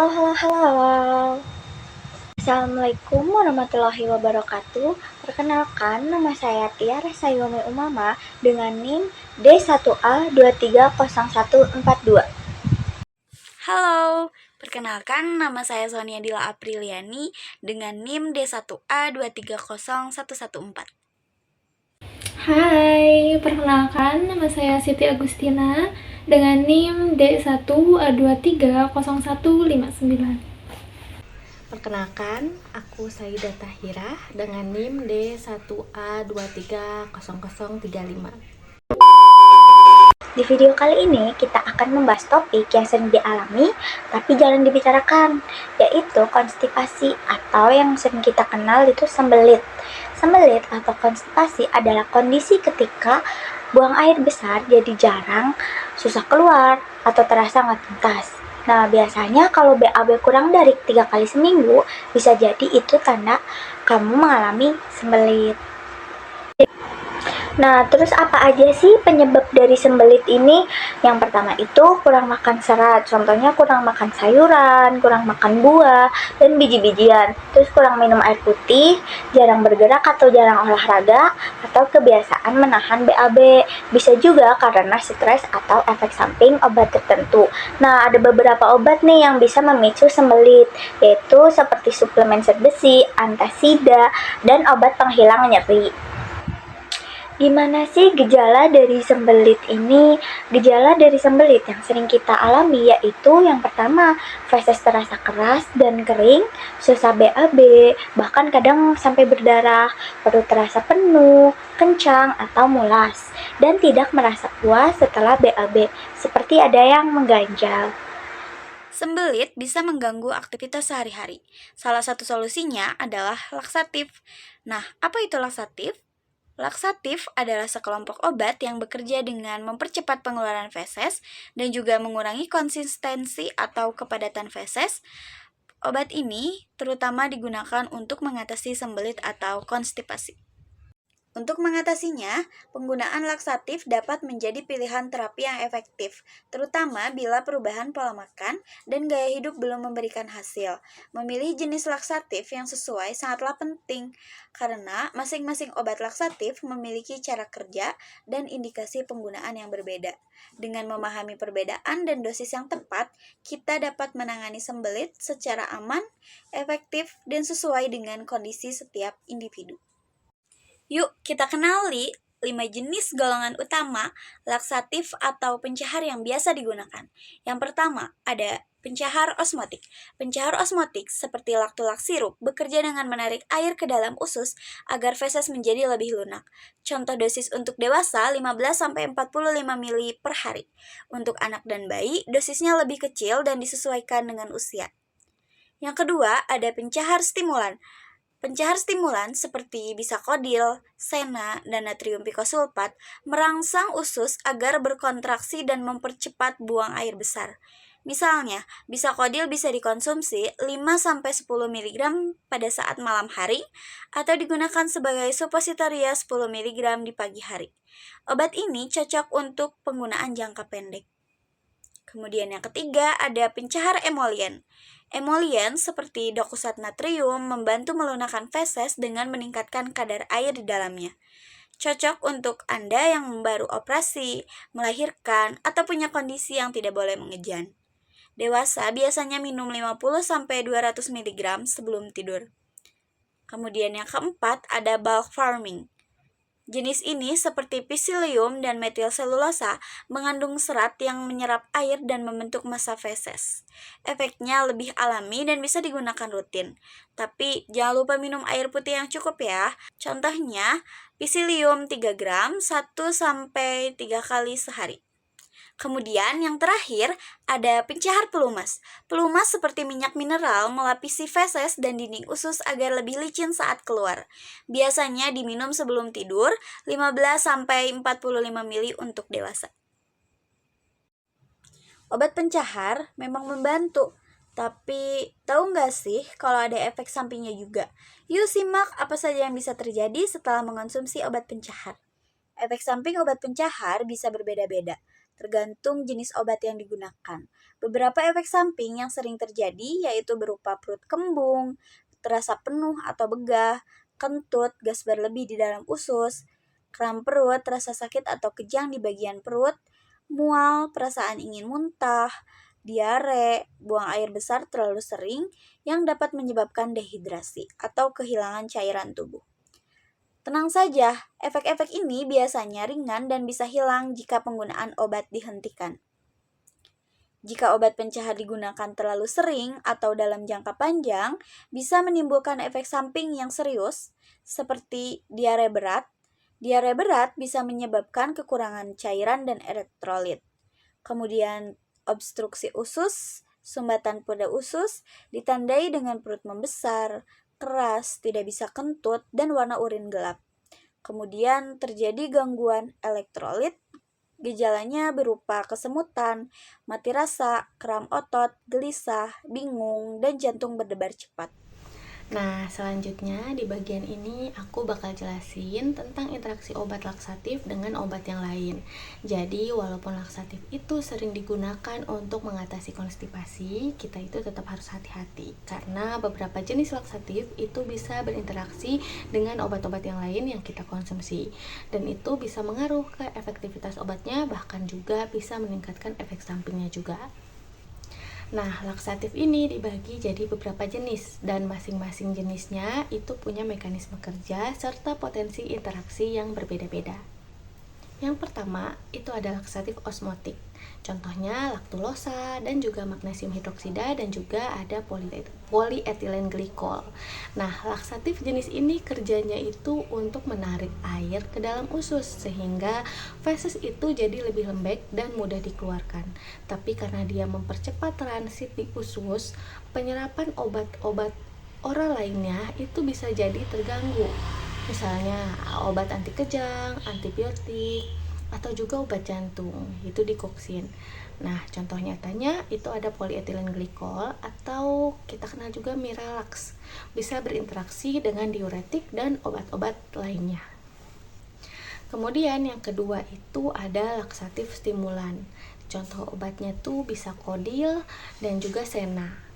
Halo, halo, halo. Assalamualaikum warahmatullahi wabarakatuh. Perkenalkan, nama saya Tiara Sayumi Umama dengan NIM D1A230142. Halo, perkenalkan nama saya Sonia Dila Apriliani dengan NIM D1A230114. Hai, perkenalkan nama saya Siti Agustina dengan NIM D1A230159. Perkenalkan, aku Saida Tahira dengan NIM D1A230035. Di video kali ini kita akan membahas topik yang sering dialami tapi jarang dibicarakan, yaitu konstipasi atau yang sering kita kenal itu sembelit. Sembelit atau konstipasi adalah kondisi ketika buang air besar jadi jarang, susah keluar, atau terasa nggak tuntas. Nah, biasanya kalau BAB kurang dari 3 kali seminggu, bisa jadi itu tanda kamu mengalami sembelit. Nah, terus apa aja sih penyebab dari sembelit ini? Yang pertama itu kurang makan serat, contohnya kurang makan sayuran, kurang makan buah, dan biji-bijian. Terus kurang minum air putih, jarang bergerak atau jarang olahraga, atau kebiasaan menahan BAB. Bisa juga karena stres atau efek samping obat tertentu. Nah, ada beberapa obat nih yang bisa memicu sembelit, yaitu seperti suplemen zat besi, antasida, dan obat penghilang nyeri. Gimana sih gejala dari sembelit ini? Gejala dari sembelit yang sering kita alami yaitu yang pertama, feses terasa keras dan kering, susah BAB, bahkan kadang sampai berdarah, perut terasa penuh, kencang atau mulas, dan tidak merasa puas setelah BAB, seperti ada yang mengganjal. Sembelit bisa mengganggu aktivitas sehari-hari. Salah satu solusinya adalah laksatif. Nah, apa itu laksatif? Laksatif adalah sekelompok obat yang bekerja dengan mempercepat pengeluaran feses dan juga mengurangi konsistensi atau kepadatan feses. Obat ini terutama digunakan untuk mengatasi sembelit atau konstipasi. Untuk mengatasinya, penggunaan laksatif dapat menjadi pilihan terapi yang efektif, terutama bila perubahan pola makan dan gaya hidup belum memberikan hasil. Memilih jenis laksatif yang sesuai sangatlah penting, karena masing-masing obat laksatif memiliki cara kerja dan indikasi penggunaan yang berbeda. Dengan memahami perbedaan dan dosis yang tepat, kita dapat menangani sembelit secara aman, efektif, dan sesuai dengan kondisi setiap individu. Yuk, kita kenali 5 jenis golongan utama laksatif atau pencahar yang biasa digunakan. Yang pertama, ada pencahar osmotik. Pencahar osmotik seperti laktulak sirup bekerja dengan menarik air ke dalam usus agar feses menjadi lebih lunak. Contoh dosis untuk dewasa 15-45 ml per hari. Untuk anak dan bayi, dosisnya lebih kecil dan disesuaikan dengan usia. Yang kedua, ada pencahar stimulan. Pencahar stimulan seperti bisakodil, sena, dan natrium pikosulfat merangsang usus agar berkontraksi dan mempercepat buang air besar. Misalnya, bisakodil bisa dikonsumsi 5-10 mg pada saat malam hari atau digunakan sebagai suppositoria 10 mg di pagi hari. Obat ini cocok untuk penggunaan jangka pendek. Kemudian yang ketiga ada pencahar emolien. Emolien seperti dokusat natrium membantu melunakkan feses dengan meningkatkan kadar air di dalamnya. Cocok untuk Anda yang baru operasi, melahirkan, atau punya kondisi yang tidak boleh mengejan. Dewasa biasanya minum 50-200 mg sebelum tidur. Kemudian yang keempat ada bulk farming. Jenis ini seperti psyllium dan metilselulosa mengandung serat yang menyerap air dan membentuk massa feses. Efeknya lebih alami dan bisa digunakan rutin. Tapi jangan lupa minum air putih yang cukup ya. Contohnya, psyllium 3 gram 1-3 kali sehari. Kemudian yang terakhir ada pencahar pelumas. Pelumas seperti minyak mineral melapisi feses dan dinding usus agar lebih licin saat keluar. Biasanya diminum sebelum tidur 15-45 ml untuk dewasa. Obat pencahar memang membantu, tapi tahu nggak sih kalau ada efek sampingnya juga? Yuk simak apa saja yang bisa terjadi setelah mengonsumsi obat pencahar. Efek samping obat pencahar bisa berbeda-beda, tergantung jenis obat yang digunakan. Beberapa efek samping yang sering terjadi yaitu berupa perut kembung, terasa penuh atau begah, kentut, gas berlebih di dalam usus, kram perut, rasa sakit atau kejang di bagian perut, mual, perasaan ingin muntah, diare, buang air besar terlalu sering yang dapat menyebabkan dehidrasi atau kehilangan cairan tubuh. Tenang saja, efek-efek ini biasanya ringan dan bisa hilang jika penggunaan obat dihentikan. Jika obat pencahar digunakan terlalu sering atau dalam jangka panjang, bisa menimbulkan efek samping yang serius, seperti diare berat. Diare berat bisa menyebabkan kekurangan cairan dan elektrolit. Kemudian obstruksi usus, sumbatan pada usus, ditandai dengan perut membesar, keras, tidak bisa kentut, dan warna urin gelap. Kemudian terjadi gangguan elektrolit, gejalanya berupa kesemutan, mati rasa, kram otot, gelisah, bingung, dan jantung berdebar cepat. Nah, selanjutnya di bagian ini aku bakal jelasin tentang interaksi obat laksatif dengan obat yang lain. Jadi, walaupun laksatif itu sering digunakan untuk mengatasi konstipasi, kita itu tetap harus hati-hati karena beberapa jenis laksatif itu bisa berinteraksi dengan obat-obat yang lain yang kita konsumsi. Dan itu bisa mengaruh ke efektivitas obatnya, bahkan juga bisa meningkatkan efek sampingnya juga. Nah, laksatif ini dibagi jadi beberapa jenis dan masing-masing jenisnya itu punya mekanisme kerja serta potensi interaksi yang berbeda-beda. Yang pertama, itu ada laksatif osmotik. Contohnya laktulosa dan juga magnesium hidroksida dan juga ada polyethylene glycol. Nah, laksatif jenis ini kerjanya itu untuk menarik air ke dalam usus sehingga feses itu jadi lebih lembek dan mudah dikeluarkan. Tapi karena dia mempercepat transit di usus, penyerapan obat-obat oral lainnya itu bisa jadi terganggu. Misalnya obat anti kejang, antibiotik, atau juga obat jantung, itu dikoksin. Nah, contoh nyatanya itu ada polyethylene glycol atau kita kenal juga Miralax. Bisa berinteraksi dengan diuretik dan obat-obat lainnya. Kemudian yang kedua itu ada laksatif stimulan. Contoh obatnya tuh bisa Kodil dan juga Sena.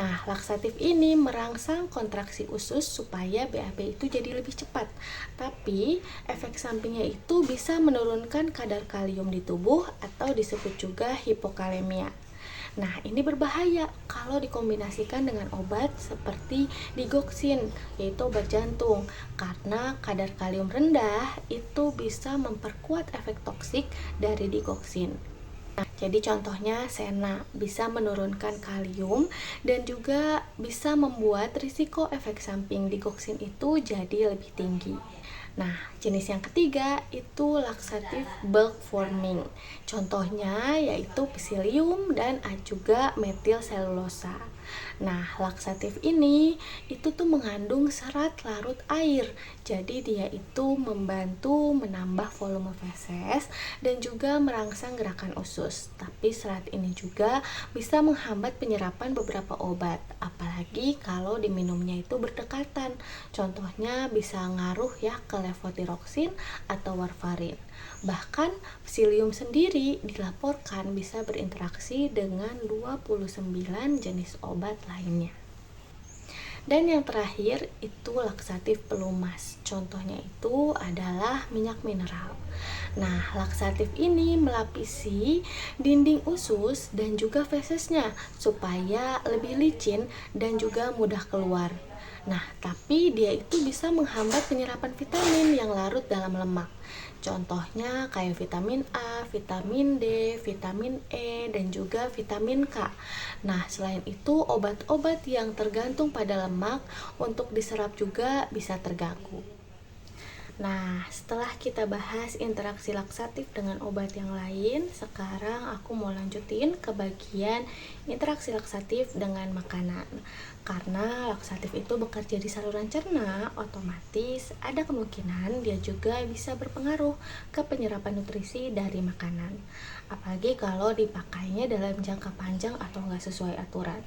Nah, laksatif ini merangsang kontraksi usus supaya BAB itu jadi lebih cepat. Tapi, efek sampingnya itu bisa menurunkan kadar kalium di tubuh atau disebut juga hipokalemia. Nah, ini berbahaya kalau dikombinasikan dengan obat seperti digoxin, yaitu obat jantung. Karena kadar kalium rendah itu bisa memperkuat efek toksik dari digoxin. Jadi contohnya Sena bisa menurunkan kalium dan juga bisa membuat risiko efek samping digoxin itu jadi lebih tinggi. Nah, jenis yang ketiga itu laksatif bulk forming. Contohnya yaitu psyllium dan juga metil selulosa. Nah, laksatif ini itu tuh mengandung serat larut air. Jadi dia itu membantu menambah volume feses dan juga merangsang gerakan usus. Tapi serat ini juga bisa menghambat penyerapan beberapa obat, apalagi kalau diminumnya itu berdekatan. Contohnya bisa ngaruh ya ke levotiroxin atau warfarin. Bahkan psyllium sendiri dilaporkan bisa berinteraksi dengan 29 jenis obat lainnya. Dan yang terakhir itu laksatif pelumas. Contohnya itu adalah minyak mineral. Nah, laksatif ini melapisi dinding usus dan juga fesesnya supaya lebih licin dan juga mudah keluar. Nah, tapi dia itu bisa menghambat penyerapan vitamin yang larut dalam lemak. Contohnya kayak vitamin A, vitamin D, vitamin E, dan juga vitamin K. Nah, selain itu obat-obat yang tergantung pada lemak untuk diserap juga bisa terganggu. Nah, setelah kita bahas interaksi laksatif dengan obat yang lain, sekarang aku mau lanjutin ke bagian interaksi laksatif dengan makanan. Karena laksatif itu bekerja di saluran cerna, otomatis ada kemungkinan dia juga bisa berpengaruh ke penyerapan nutrisi dari makanan. Apalagi kalau dipakainya dalam jangka panjang atau nggak sesuai aturan.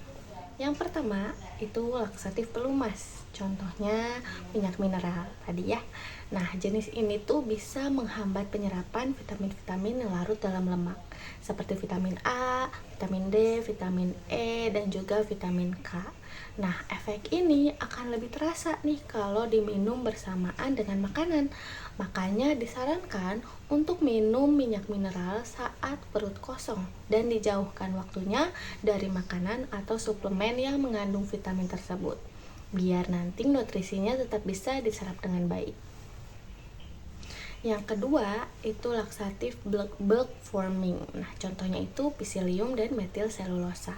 Yang pertama, itu laksatif pelumas. Contohnya minyak mineral tadi ya. Nah, jenis ini tuh bisa menghambat penyerapan vitamin-vitamin yang larut dalam lemak, seperti vitamin A, vitamin D, vitamin E, dan juga vitamin K. Nah, efek ini akan lebih terasa nih kalau diminum bersamaan dengan makanan. Makanya disarankan untuk minum minyak mineral saat perut kosong dan dijauhkan waktunya dari makanan atau suplemen yang mengandung vitamin tersebut, biar nanti nutrisinya tetap bisa diserap dengan baik. Yang kedua itu laksatif bulk forming. Nah, contohnya itu Psyllium dan metil selulosa.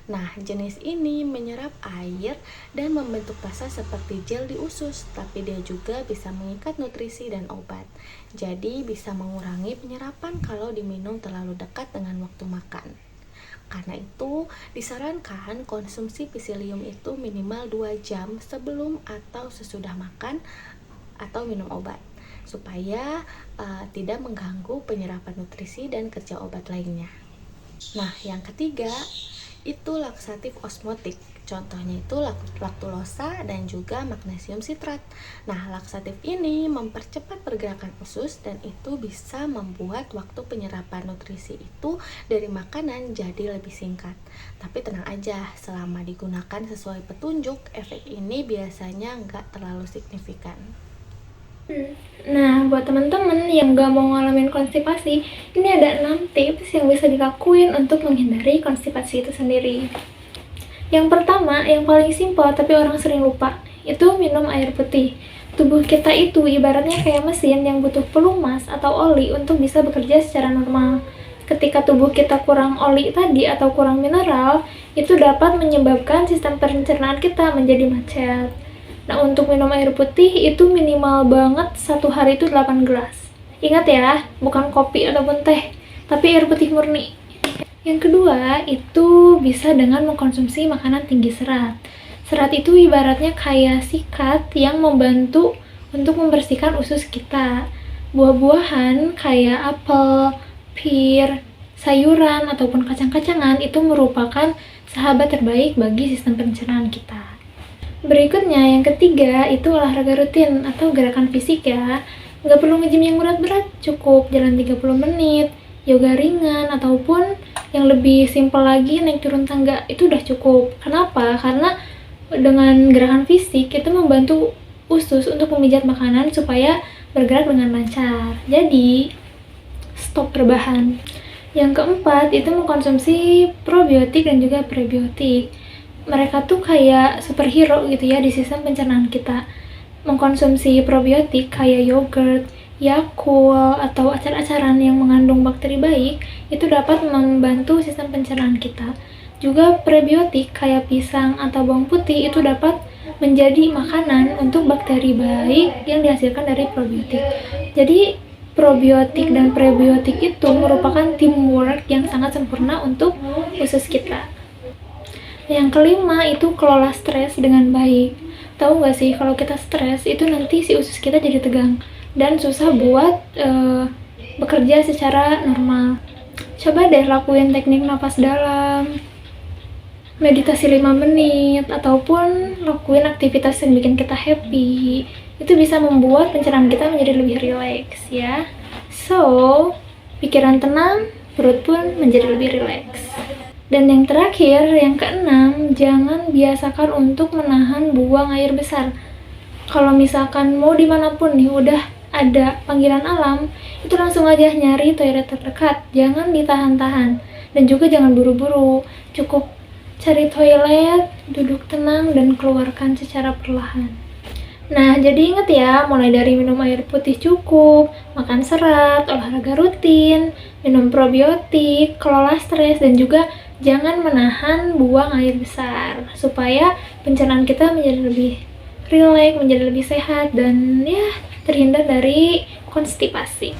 Nah, jenis ini menyerap air dan membentuk pasta seperti gel di usus, tapi dia juga bisa mengikat nutrisi dan obat. Jadi bisa mengurangi penyerapan kalau diminum terlalu dekat dengan waktu makan. Karena itu, disarankan konsumsi Psyllium itu minimal 2 jam sebelum atau sesudah makan atau minum obat, supaya tidak mengganggu penyerapan nutrisi dan kerja obat lainnya. Nah, yang ketiga itu laksatif osmotik. Contohnya itu laktulosa dan juga magnesium sitrat. Nah, laksatif ini mempercepat pergerakan usus dan itu bisa membuat waktu penyerapan nutrisi itu dari makanan jadi lebih singkat. Tapi tenang aja, selama digunakan sesuai petunjuk, efek ini biasanya nggak terlalu signifikan. Nah, buat teman-teman yang gak mau ngalamin konstipasi, ini ada 6 tips yang bisa dilakuin untuk menghindari konstipasi itu sendiri. Yang pertama, yang paling simpel tapi orang sering lupa, itu minum air putih. Tubuh kita itu ibaratnya kayak mesin yang butuh pelumas atau oli untuk bisa bekerja secara normal. Ketika tubuh kita kurang oli tadi atau kurang mineral, itu dapat menyebabkan sistem pencernaan kita menjadi macet. Nah, untuk minum air putih itu minimal banget 1 hari itu 8 gelas. Ingat ya, bukan kopi ataupun teh, tapi air putih murni. Yang kedua, itu bisa dengan mengkonsumsi makanan tinggi serat. Serat itu ibaratnya kayak sikat yang membantu untuk membersihkan usus kita. Buah-buahan kayak apel, pir, sayuran, ataupun kacang-kacangan itu merupakan sahabat terbaik bagi sistem pencernaan kita. Berikutnya, yang ketiga, itu olahraga rutin atau gerakan fisik ya. Nggak perlu nge-gym yang berat-berat, cukup jalan 30 menit, yoga ringan, ataupun yang lebih simpel lagi, naik turun tangga, itu udah cukup. Kenapa? Karena dengan gerakan fisik, itu membantu usus untuk memijat makanan supaya bergerak dengan lancar. Jadi, stop rebahan. Yang keempat, itu mengkonsumsi probiotik dan juga prebiotik. Mereka tuh kayak superhero gitu ya di sistem pencernaan kita. Mengkonsumsi probiotik kayak yogurt, Yakult, atau acar-acaran yang mengandung bakteri baik itu dapat membantu sistem pencernaan kita. Juga prebiotik kayak pisang atau bawang putih itu dapat menjadi makanan untuk bakteri baik yang dihasilkan dari probiotik. Jadi probiotik dan prebiotik itu merupakan teamwork yang sangat sempurna untuk usus kita. Yang kelima itu kelola stres dengan baik. Tahu nggak sih kalau kita stres itu nanti si usus kita jadi tegang dan susah buat bekerja secara normal. Coba deh lakuin teknik napas dalam, meditasi 5 menit, ataupun lakuin aktivitas yang bikin kita happy. Itu bisa membuat pencernaan kita menjadi lebih rileks ya. So, pikiran tenang, perut pun menjadi lebih rileks. Dan yang terakhir, yang keenam, jangan biasakan untuk menahan buang air besar. Kalau misalkan mau dimanapun nih, udah ada panggilan alam, itu langsung aja nyari toilet terdekat. Jangan ditahan-tahan. Dan juga jangan buru-buru. Cukup cari toilet, duduk tenang, dan keluarkan secara perlahan. Nah, jadi ingat ya, mulai dari minum air putih cukup, makan serat, olahraga rutin, minum probiotik, kelola stres, dan juga jangan menahan buang air besar, supaya pencernaan kita menjadi lebih rileks, menjadi lebih sehat, dan ya terhindar dari konstipasi.